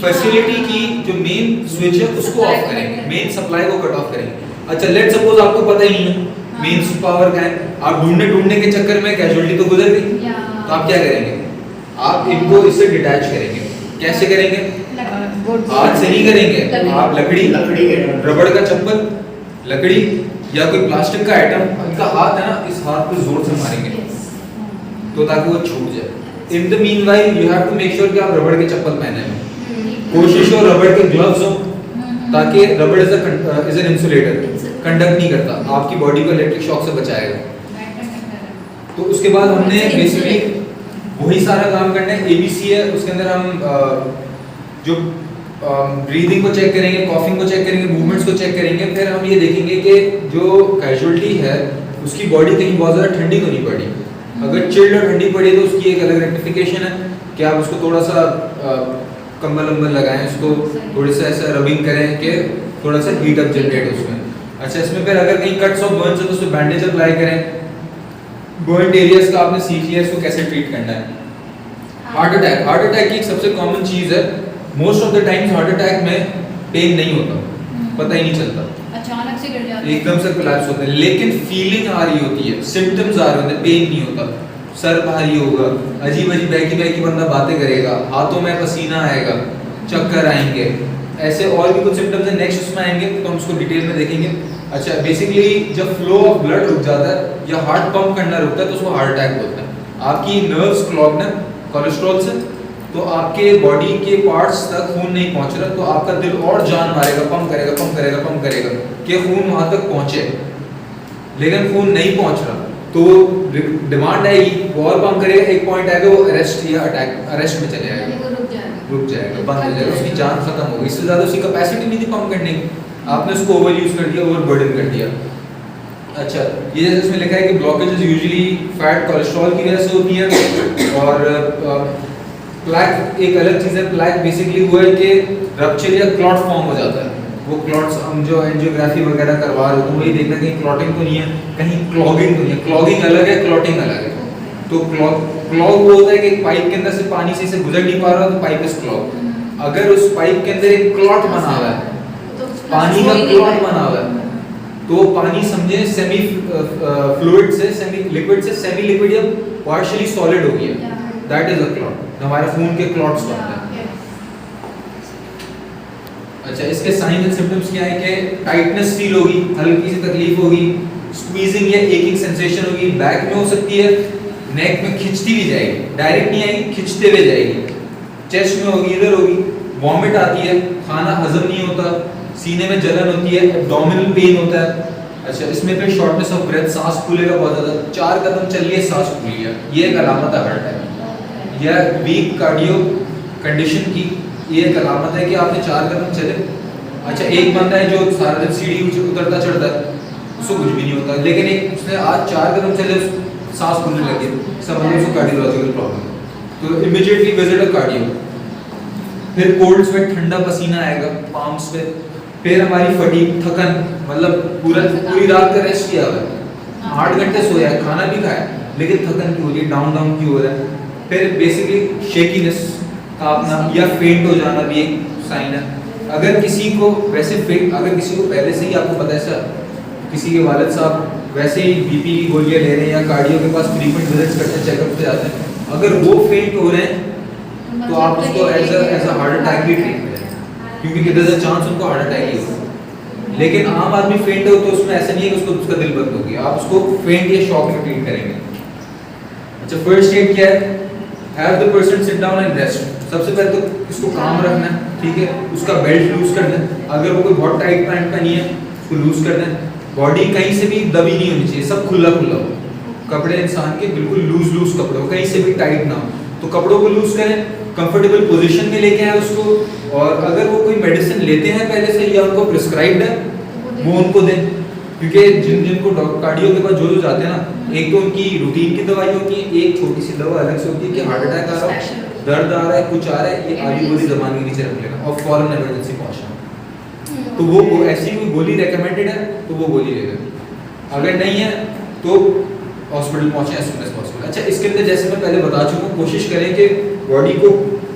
Facility की जो main switch है उसको ऑफ करेंगे, मेन सप्लाई को कट ऑफ करेंगे। अच्छा लेट सपोज आपको पता ही नहीं है मेन पावर क्या है, आप ढूंढने के चक्कर में कैजुअलिटी तो गुजर गई, तो आप क्या करेंगे, आप इनको इससे डिटैच करेंगे। कैसे करेंगे? हाथ से नहीं करेंगे, आप लकड़ी, रबड़ का चप्पल, लकड़ी या कोई प्लास्टिक का आइटम, इनका हाथ है ना, इस हाथ पे जोर से मारेंगे तो ताकि वो छूट जाए। In the meanwhile you have to make sure कि आप रबड़ के चप्पल पहने हैं, कोशिश हो रबड़ के ग्लव्स हो, ताकि रबड़ इज एन इंसुलेटर, कंडक्ट नहीं करता, आपकी बॉडी को इलेक्ट्रिक शॉक से बचाएगा। तो उसके बाद हमने बेसिकली वही सारा काम करना है। एबीसी है, उसके अंदर हम जो ब्रीदिंग को चेक करेंगे, कॉफिंग को चेक करेंगे, मूवमेंट्स को चेक करेंगे। फिर हम ये देखेंगे कि जो कैजुअलिटी है उसकी बॉडी कहीं बहुत ज़्यादा ठंडी तो नहीं पड़ी। अगर चिल्ड और ठंडी पड़ी तो उसकी एक अलग रेक्टिफिकेशन है कि आप उसको थोड़ा सा कंबल वंबल लगाएं, उसको थोड़ी सा ऐसा रबिंग करें कि थोड़ा सा हीट अप जनरेट हो उसमें। अच्छा इसमें फिर अगर कहीं कट्स और बर्न्स है तो उसमें बैंडेज अप्लाई करें। बर्न एरियाज का आपने सीख लिया इसको कैसे ट्रीट करना है। हार्ट अटैक की एक सबसे कॉमन चीज़ है, most of the times heart attack में पेन नहीं होता, पता ही नहीं चलता, अचानक से गिर जाते हैं, एकदम से कोलैप्स होते हैं, लेकिन फीलिंग आ रही होती है, सिम्टम्स आ रहे होते हैं, पेन नहीं होता। सर भारी होगा, अजीब अजीब बहकी बंदा बातें करेगा, हाथों में पसीना आएगा, चक्कर आएंगे, ऐसे और भी कुछ सिम्टम्स हैं, नेक्स्ट उसमें आएंगे तो हम उसको डिटेल में देखेंगे। अच्छा बेसिकली जब फ्लो ऑफ ब्लड रुक जाता है या हार्ट पंप करना रुकता है तो उसको हार्ट अटैक बोलते हैं। आपकी नर्व्स क्लॉग्ड है कोलेस्ट्रॉल से, तो आपके बॉडी के पार्ट्स तक खून नहीं पहुंच रहा, तो आपका दिल और जान मारेगा, पंप करेगा कि खून वहां तक पहुंचे, लेकिन खून नहीं पहुंच रहा तो डिमांड आएगी, वो और पंप करेगा, एक पॉइंट आएगा वो अरेस्ट या अरेस्ट में चले जाएगा, रुक जाएगा, बंद हो जाएगा, उसकी जान खत्म हो गई। इससे ज़्यादा उसकी कैपेसिटी नहीं थी पंप करने की, आपने उसको ओवर यूज कर दिया, ओवर बर्डन कर दिया। अच्छा ये जैसे इसमें लिखा है कि ब्लॉकेजेस यूजुअली फैट कोलेस्ट्रॉल की वजह से होती है, और प्लैक एक अलग चीज़ है। प्लैक बेसिकली वो है कि रप्चर या क्लॉट फॉर्म हो जाता है, वो क्लॉट्स हम जो एंजियोग्राफी वगैरह करवा रहे हो तो वही देखना कहीं क्लॉटिंग तो नहीं है, कहीं क्लॉगिंग तो नहीं है। क्लॉगिंग अलग है, क्लॉटिंग अलग है। तो क्लॉग वो होता है कि एक पाइप के अंदर से पानी से गुजर नहीं पा रहा तो पाइप इज क्लॉग। अगर उस पाइप के अंदर एक क्लॉट बना हुआ है, पानी का क्लॉट बना हुआ है, तो पानी समझे सेमी फ्लूइड से सेमी लिक्विड से सेमी लिक्विड या पार्शियली सॉलिड हो गया, दैट इज अ क्लॉट। हमारे खून के क्लॉट्स बनते हैं। अच्छा इसके साइन एंड सिम्टम्स क्या है कि टाइटनेस फील होगी, हल्की सी तकलीफ होगी, स्क्वीजिंग या एकिंग सेंसेशन होगी, बैक में हो सकती है, नेक में खिंचती भी जाएगी, डायरेक्ट नहीं आएगी, खिंचते हुए जाएगी, चेस्ट में होगी, इधर होगी, वॉमिट आती है, खाना हजम नहीं होता, सीने में जलन होती है, एब्डोमिनल पेन होता है। अच्छा इसमें फिर शॉर्टनेस ऑफ ब्रेथ, सांस फूलेगा बहुत ज़्यादा, 4 कदम चलिए सांस फूल गया, ये एक अलामत है हार्ट अटैक या वीक कार्डियो कंडीशन की, ये एक अलामत है कि आपने 4 कदम चले। अच्छा एक बंदा है जो सारा दिन सीढ़ी उतरता चढ़ता है, उसको कुछ भी नहीं होता, लेकिन एक उसने आज 4 कदम चले, सांस फूलने लगी, समझ उसको कार्डियोलॉजिकल प्रॉब्लम, तो इमीडिएटली विजिट अ कार्डियो। फिर कोल्ड स्वेट, ठंडा पसीना आएगा पाम्स पे, फिर हमारी फटीग, थकन, मतलब पूरी रात का रेस्ट किया हुआ है, 8 घंटे सोया है, खाना भी खाया, लेकिन थकन क्यों हो रही है, डाउन क्यों हो रहा है। फिर बेसिकली शेकीनेस, कांपना या फेंट हो जाना भी एक साइन है। अगर किसी को वैसे अगर किसी को पहले से ही आपको पता है सर, किसी के वालिद साहब वैसे ही बीपी की गोलियां ले रहे हैं या कार्डियो के पास फ्रीक्वेंट विजिट्स करते हैं, चेकअप पे जाते हैं, अगर वो फेंट हो रहे हैं तो आप उसको एज अ हार्ट अटैक भी ट्रीट करें, क्योंकि देयर इज अ चांस उनको हार्ट अटैक ही हो। लेकिन आम आदमी फेंट हो तो उसमें ऐसा नहीं है कि उसका दिल बंद हो गया, आप उसको फेंट या शॉक में ट्रीट करेंगे। अच्छा फर्स्ट एड क्या है, have the person sit down and rest. सबसे पहले तो इसको काम रखना है, ठीक है, उसका बेल्ट लूज करना है, अगर वो कोई बहुत टाइट पैंट पहनी है उसको लूज करना है, बॉडी कहीं से भी दबी नहीं होनी चाहिए, सब खुला हो, कपड़े इंसान के बिल्कुल लूज कपड़े हो, कहीं से भी टाइट ना हो, तो कपड़ों को लूज करें, कंफर्टेबल पोजीशन में लेके आए उसको, और अगर वो कोई मेडिसिन लेते हैं पहले से या उनको प्रिस्क्राइब्ड है वो उनको दें, क्योंकि जिनको कार्डियो के पास जो जाते हैं ना, एक तो उनकी रूटीन की दवाई होती है, एक छोटी सी दवा अलग से होती है कि हार्ट अटैक आ रहा है, दर्द आ रहा है, कुछ आ रहा है, ये आधी गोली जबान के नीचे रख लेना और फौरन इमरजेंसी पहुंचना। तो वो ऐसी कोई गोली रेकमेंडेड है तो वो गोली ले लें, अगर नहीं है तो हॉस्पिटल पहुंचे एज सून एज पॉसिबल। अच्छा इसके अंदर जैसे मैं पहले बता चुका हूँ, कोशिश करें कि बॉडी को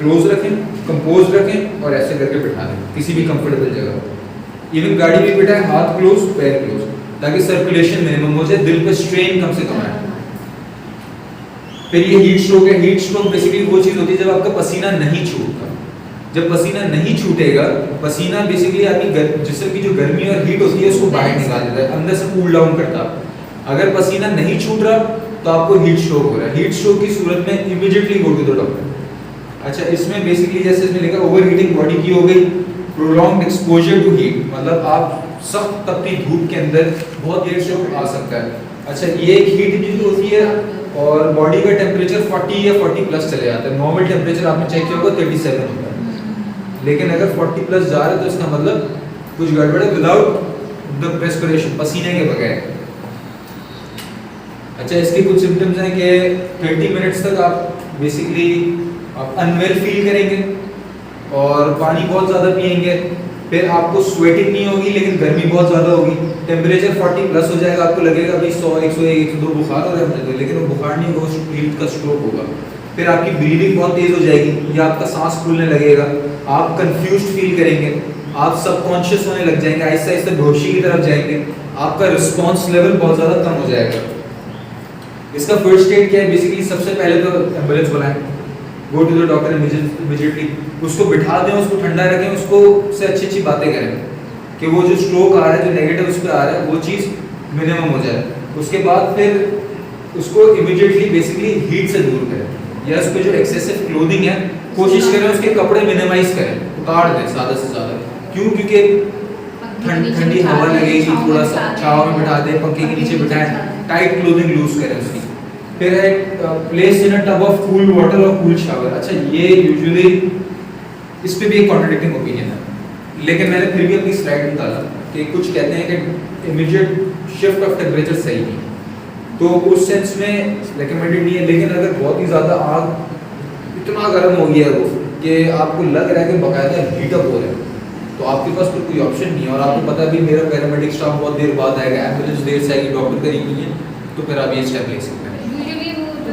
क्लोज रखें, कंपोज रखें और ऐसे करके बिठा दें किसी भी कंफर्टेबल जगह। इवन गाड़ी में बिठाएं, हाथ क्लोज पैर क्लोज, ताकि सर्कुलेशन मिनिमम हो जाए, दिल पे स्ट्रेन कम से कम आए। फिर ये हीट स्ट्रोक है। हीट स्ट्रोक बेसिकली वो चीज होती है जब आपका पसीना नहीं छूटता। जब पसीना नहीं छूटेगा, पसीना बेसिकली आपकी जिस्म की जो गर्मी और हीट होती है उसको बाहर निकाल देता है, अंदर से कूल डाउन करता है। अगर पसीना नहीं छूट रहा तो आपको हीट स्ट्रोक हो रहा है। हीट स्ट्रोक की सूरत में immediately go to the doctor. अच्छा, इसमें बेसिकली जैसे इसमें लिखा ओवर हीटिंग बॉडी की हो गई, प्रोलॉन्ग्ड एक्सपोजर टू हीट, मतलब आप सख्त तपती धूप के अंदर बहुत देर से आ सकता है। अच्छा, ये एक हीट इंजरी होती है और बॉडी का टेम्परेचर 40 या 40 प्लस चले जाता है। नॉर्मल टेम्परेचर आपने चेक किया होगा 37 होता है, लेकिन अगर 40 प्लस जा रहा है तो इसका मतलब कुछ गड़बड़ है, विदाउट द रेस्पिरेशन, पसीने के बगैर। अच्छा, इसके कुछ सिम्टम्स हैं कि 30 मिनट्स तक आप बेसिकली आप अनवेल फील करेंगे और पानी बहुत ज़्यादा पिएंगे। फिर आपको स्वेटिंग नहीं होगी लेकिन गर्मी बहुत ज़्यादा होगी। टेम्परेचर 40 प्लस हो जाएगा, आपको लगेगा भाई 100, 101, 102 बुखार हो रहा है, लेकिन वो बुखार नहीं होगा, हीट का स्ट्रोक होगा। फिर आपकी ब्रीदिंग बहुत तेज़ हो जाएगी या आपका सांस फूलने लगेगा, आप कंफ्यूज्ड फील करेंगे, आप सबकॉन्शियस होने लग जाएंगे, आहिस्ते आहिस्ते बेहोशी की तरफ जाएंगे, आपका रिस्पॉन्स लेवल बहुत ज़्यादा कम हो जाएगा। इसका फर्स्ट एड क्या है? बेसिकली सबसे पहले तो एम्बुलेंस बुलाएं, go to the doctor immediately, उसको बिठा दें, उसको ठंडा रखें, उसको से अच्छी अच्छी बातें करें कि वो जो स्ट्रोक आ रहा है, जो नेगेटिव उस पर आ रहा है, वो चीज़ मिनिमम हो जाए। उसके बाद फिर उसको इमीडिएटली बेसिकली हीट से दूर करें, या उस पर जो एक्सेसिव क्लोथिंग है कोशिश करें उसके कपड़े मिनिमाइज करें, उतार दें ज़्यादा से ज़्यादा। क्यों? क्योंकि ठंडी हवा लगेगी, थोड़ा सा छांव में बिठा दें, पंखे के नीचे बिठाएं, टाइट क्लोथिंग लूज करें उसकी। फिर है place in a tub of cool water और कूल शावर। अच्छा, ये यूजुअली इस पे भी एक कॉन्ट्रडिक्टिंग ओपिनियन है, लेकिन मैंने फिर भी अपनी स्लाइड में डाला कि कुछ कहते हैं कि इमीडिएट शिफ्ट ऑफ टेम्परेचर सही नहीं, तो उस सेंस में रिकमेंडेड नहीं है। लेकिन अगर बहुत ही ज़्यादा आग इतना गर्म हो गया है वो कि आपको लग रहा है कि बाकायदा हीटअप हो रहा है, तो आपके पास फिर कोई ऑप्शन नहीं है। और आपको पता भी मेरा पैरामेडिक स्टाफ बहुत देर बाद आएगा, एम्बुलेंस देर से आएगी, डॉक्टर करीब नहीं है, तो फिर आप ये स्टेप ले सकते हैं।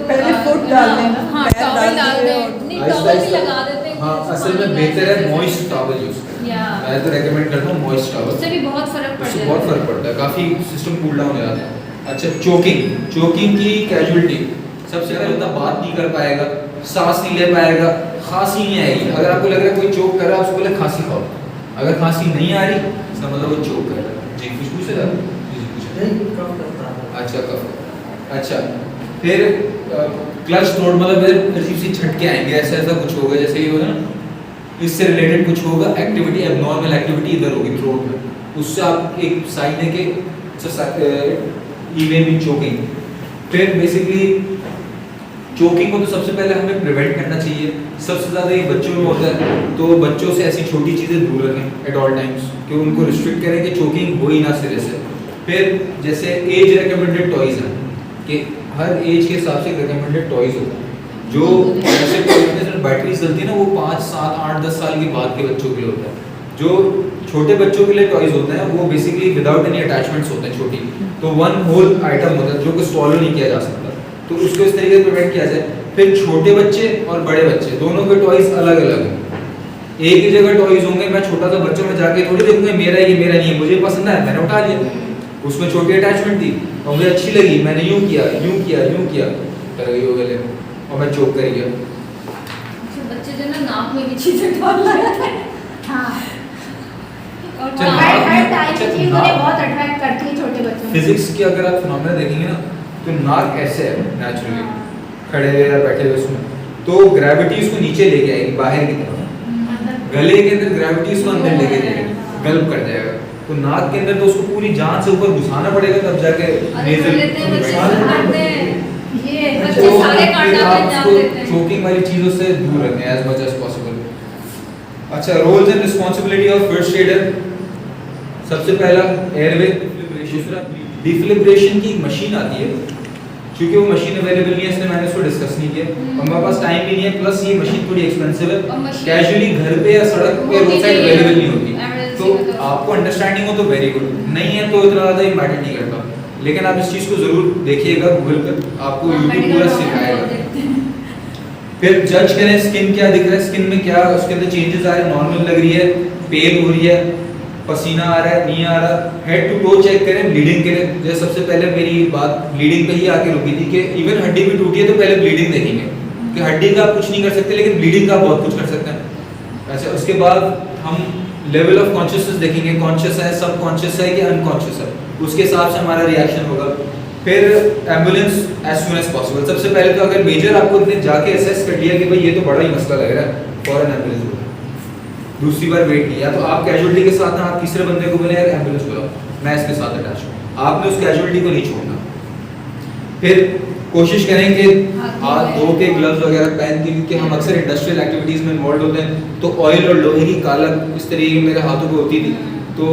पहले फुट डाल देना, हाँ, टॉवल डाल दें, नहीं टॉवल भी लगा देते हैं। हाँ, असल में बेहतर है मॉइस्ट टॉवल यूज करें। मैं तो रेकमेंड करता हूँ मॉइस्ट टॉवल, उससे भी बहुत फर्क पड़ता है। बहुत फर्क पड़ता है, काफी सिस्टम कूल डाउन हो जाता है। अच्छा, चोकिंग की कैजुअलिटी सबसे पहले होता बात नहीं कर पाएगा, सांस नहीं ले पाएगा, खांसी नहीं आएगी। अगर आपको लग रहा है कोई चोक कर रहा है, उसको बोले खांसी खाओ। अगर खांसी नहीं आ रही इसका मतलब वो चोक कर रहा है। जी, कुछ पूछ रहे थे? अच्छा, कफ। अच्छा, फिर क्लच थ्रोट, मतलब अजीब सी झटके आएंगे, ऐसा कुछ होगा, जैसे ये होगा ना, इससे रिलेटेड कुछ होगा, एक्टिविटी, एबनॉर्मल एक्टिविटी इधर होगी थ्रोट में, उससे आप एक साइन है कि इवन चोकिंग। फिर बेसिकली चोकिंग को तो सबसे पहले हमें प्रिवेंट करना चाहिए। सबसे ज़्यादा ये बच्चों में होता है, तो बच्चों से ऐसी छोटी चीज़ें दूर रखें एट ऑल टाइम्स, कि उनको रिस्ट्रिक्ट करें कि चोकिंग हो ही ना सिरे से। फिर जैसे एज रिकमेंडेड टॉयज़ हैं कि हर एज के हिसाब से रिकमेंडेड टॉयज़ होते हैं, जो जैसे बैटरीज चलती है ना, वो 5, 7, 8, 10 साल के बाद के बच्चों के लिए होता है। जो छोटे बच्चों के लिए टॉयज़ होते हैं वो बेसिकली विदाउट एनी अटैचमेंट्स होते हैं, छोटी, तो वन होल आइटम होता है जो कि स्वॉलो नहीं किया जा सकता, तो उसको इस तरीके से प्रिवेंट किया जाए। फिर छोटे बच्चे और बड़े बच्चे दोनों के टॉयज़ अलग अलग हैं। एक ही जगह टॉयज़ होंगे, मैं छोटा सा बच्चों में जाके थोड़ी देखूंगा मेरा ये मेरा नहीं है, मुझे पसंद आया मैंने उठा लिया, उसमें छोटी अटैचमेंट थी और मुझे अच्छी लगी, मैंने यूँ किया कर गई हो गले और मैं चोक कर गया। बच्चे जो ना नाक में भी चीजें डाल लेते हैं। हाँ, और चल, हर टाइप की चीज नाक- उन्हें बहुत अट्रैक्ट करती है छोटे बच्चों को। फिजिक्स की अगर आप फिनोमेना देखेंगे ना, तो नाक ऐसे है नेचुरली, खड़े हुए या बैठे हुए उसमें, तो ग्रेविटी उसको नीचे लेके आएगी बाहर की तरफ, गले के अंदर ग्रेविटी उसको अंदर लेके जाएगी, गल्प कर जाएगा। तो नाक के अंदर तो उसको पूरी जान से ऊपर घुसाना पड़ेगा, तब जाके लेते हैं बच्चे, ये बच्चे तो सारे फिर कांटा आप में डाल उसको देते हैं। चोकिंग वाली चीजों से दूर रखें एज मच एज पॉसिबल। अच्छा, roles and responsibility of first aider. सबसे पहला एयरवे, दूसरा डिफिब्रिलेशन की मशीन आती है, क्योंकि वो मशीन अवेलेबल नहीं है इसलिए मैंने उसको डिस्कस नहीं किया, और मेरे पास टाइम भी नहीं है, प्लस ये मशीन थोड़ी एक्सपेंसिव है, कैजुअली घर पे या सड़क पे रोड साइड अवेलेबल नहीं होती, तो आपको अंडरस्टैंडिंग हो तो वेरी गुड, नहीं है तो इतना ज़्यादा मैटर नहीं करता। लेकिन आप इस चीज़ को ज़रूर देखिएगा गूगल पर, आपको यूट्यूब पूरा सिखाएगा। फिर जज करें स्किन क्या दिख रहा है, स्किन में क्या उसके अंदर चेंजेस आ रहे हैं, नॉर्मल लग रही है, पेल हो रही है, पसीना आ रहा है, नहीं आ रहा, हेड टू टो चेक करें, ब्लीडिंग करें। जैसे सबसे पहले मेरी बात ब्लीडिंग पे ही आके रुकी थी कि इवन हड्डी भी टूटी है तो पहले ब्लीडिंग देखेंगे कि हड्डी का आप कुछ नहीं कर सकते लेकिन ब्लीडिंग का आप बहुत कुछ कर सकते हैं। अच्छा, उसके बाद हम लेवल ऑफ कॉन्शियसनेस देखेंगे, कॉन्शियस है, सब कॉन्शियस है कि अनकॉन्शियस है, उसके हिसाब से हमारा रिएक्शन होगा। फिर ambulance as soon as possible. सबसे पहले तो अगर मेजर आपको ने जाके असेस कर लिया कि भाई ये तो बड़ा ही मसला लग रहा है, फॉरन एम्बुलेंस बुलाओ। दूसरी बार वेट नहीं, या तो आप कैजुअलिटी के साथ ना आप तीसरे बंदे को बोले यार एम्बुलेंस बुलाओ, मैं इसके साथ अटैच हूँ, आपने उस कैजुअलिटी को नहीं छोड़ना। फिर कोशिश करें कि हाथ धो के ग्लव्स वगैरह पहन के, क्योंकि हम अक्सर इंडस्ट्रियल एक्टिविटीज़ में इन्वॉल्व होते हैं तो ऑयल और लोहे की कालक इस तरीके की मेरे हाथों पे होती थी। तो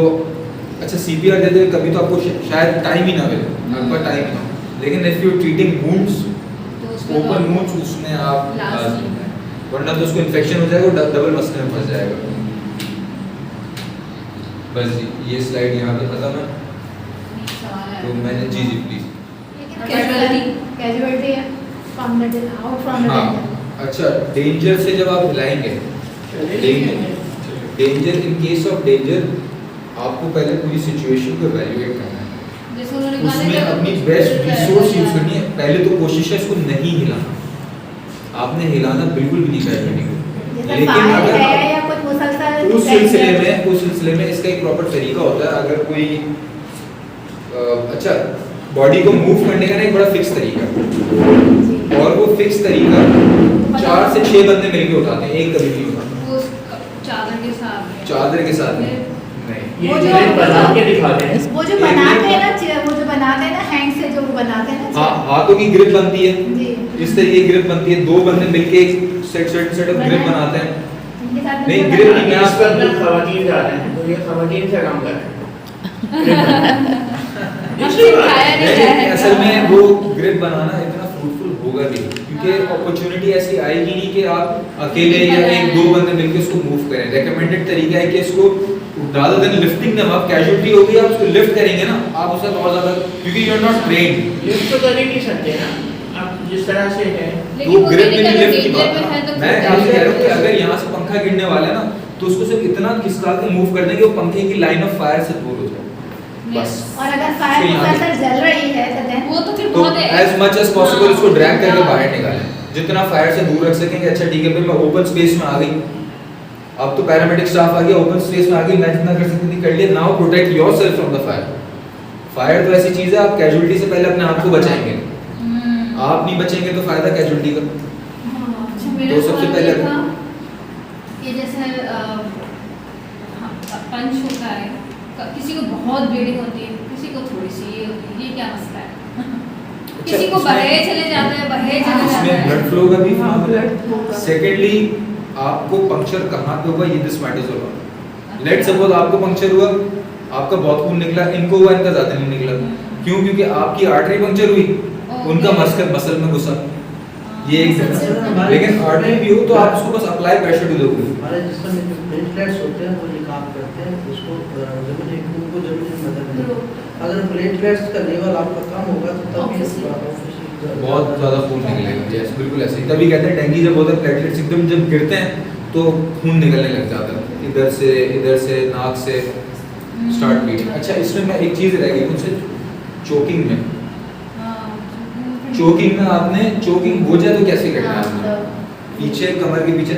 अच्छा सीपीआर देते हुए कभी तो आपको शायद टाइम ही ना मिले, आपका टाइम ही ना, लेकिन if you treating wounds, open wounds, उसमें आप वरना तो उसको इन्फेक्शन हो जाएगा, डबल मसले में फंस जाएगा। बस जी ये स्लाइड यहाँ पे खत्म है। तो मैंने जी प्लीज कैजुअलिटी है from the out from the हाँ। अच्छा, डेंजर से जब आप हिलाएंगे, danger in case of danger आपको पहले पूरी सिचुएशन को एवेल्युएट करना है, जैसे उन्होंने कहा उसमें था अपनी कि बेस्ट रिसोर्स यूज करनी है। पहले तो कोशिश है इसको नहीं हिलाना, आपने हिलाना बिल्कुल भी नहीं चाहिए को, लेकिन अगर है या कुछ मुसलसल उस सिलसिले में इसका एक प्रॉपर तरीका होता है। अगर कोई अच्छा बॉडी को मूव करने का ना एक बड़ा फिक्स तरीका है, और वो फिक्स तरीका 4 से 6 बंदे मिलके उठाते हैं, एक कभी नहीं उठाता। वो चादर के साथ चादर के साथ नहीं, वो ये जो बना के दिखाते हैं। वो जो बनाते हैं ना, वो जो बनाते हैं ना हैंड से, जो बनाते हैं ना, हाँ, हाथों की ग्रिप बनती है, जी इस तरीके की ग्रिप बनती है, 2 बंदे मिलके एक सेट ऑफ ग्रिप बनाते हैं। इनके साथ नहीं, ग्रिप नहीं, मैं इस पर अंदर खवातीन जा रहे हैं तो ये खवातीन से काम कर रहे हैं। नहीं, असल में वो ग्रिप बनाना इतना फ्रूटफुल होगा भी, क्योंकि अपॉर्चुनिटी ऐसी आएगी नहीं कि आप अकेले या 1-2 बंदे मिलके उसको मूव करें। रेकमेंडेड तरीका है कि इसको rather than lifting them up, casualty होगी, आप उसको लिफ्ट करेंगे ना, आप उससे बहुत ज्यादा, क्योंकि you are not trained. Lift तो कर ही नहीं सकते ना आप जिस तरह से है। लेकिन वो ग्रिप कहने में का लिफ्ट की danger बात में है तो मैं फिर आपसे कह रहा हूँ कि danger अगर यहाँ से पंखा गिरने वाला है ना तो उसको सिर्फ इतना खिसका के मूव कर देंगे वो पंखे की लाइन ऑफ फायर से दूर हो जाए बस। और अगर फायर इसको यहाँ मुसलसल जल रही है तो then वो तो फिर तो बहुत एज मच एज पॉसिबल उसको ड्रैग करके हाँ। बाहर निकालें, जितना फायर से दूर रख सकेंगे। अच्छा ठीक है, फिर मैं ओपन स्पेस में आ गई, अब तो पैरामेडिक स्टाफ आ गया, ओपन स्पेस में आ गई, मैं जितना कर सकती थी कर लिया। Now protect yourself from the fire. Fire तो ऐसी चीज है, आप कैजुअलिटी से पहले अपने आप को बचाएंगे, आप नहीं बचेंगे तो फायदा कैजुअलिटी का। अच्छा, मेरा तो सबसे सवाल पहले ये था कि जैसे पंच होता है, किसी को बहुत ब्लीडिंग होती है, किसी को थोड़ी सी ये होती है, ये क्या मसला है? किसी को बहे चले जाते हैं, बहे चले जाते इसमें हैं। ब्लड फ्लो का भी फिनोमेना है। सेकेंडली आपको पंक्चर कहाँ पे होगा ये दिस मैटर्स होगा। लेट सपोज आपको पंक्चर हुआ, आपका बहुत खून निकला, इनको हुआ, इनका ज्यादा नहीं निकला। क्यों? क्योंकि आपकी आर्टरी पंक्चर हुई, उनका मसल में घुसा, ये एक डिफरेंस। लेकिन आर्टरी भी हो तो आप उसको बस apply pressure to the wound. हमारे जिसमें जो प्लेटलेट्स होते हैं वो ये काम करते हैं, उसको जरूरी उनको जरूरी मदद मिले। अगर प्लेटलेट्स का लेवल आपका कम होगा तो तभी बहुत ज्यादा खून निकलेगा। यस, बिल्कुल ऐसे ही। तभी कहते हैं डेंगू जब होता है प्लेटलेट्स एकदम जब गिरते हैं तो खून निकलने लग जाता है, इधर से नाक से स्टार्ट ब्लीडिंग। अच्छा, इसमें मैं एक चीज रह गई मुझसे, चोकिंग में। चोकिंग में आपने चोकिंग हो जाए तो कैसे करना है आपने? पीछे कमर के पीछे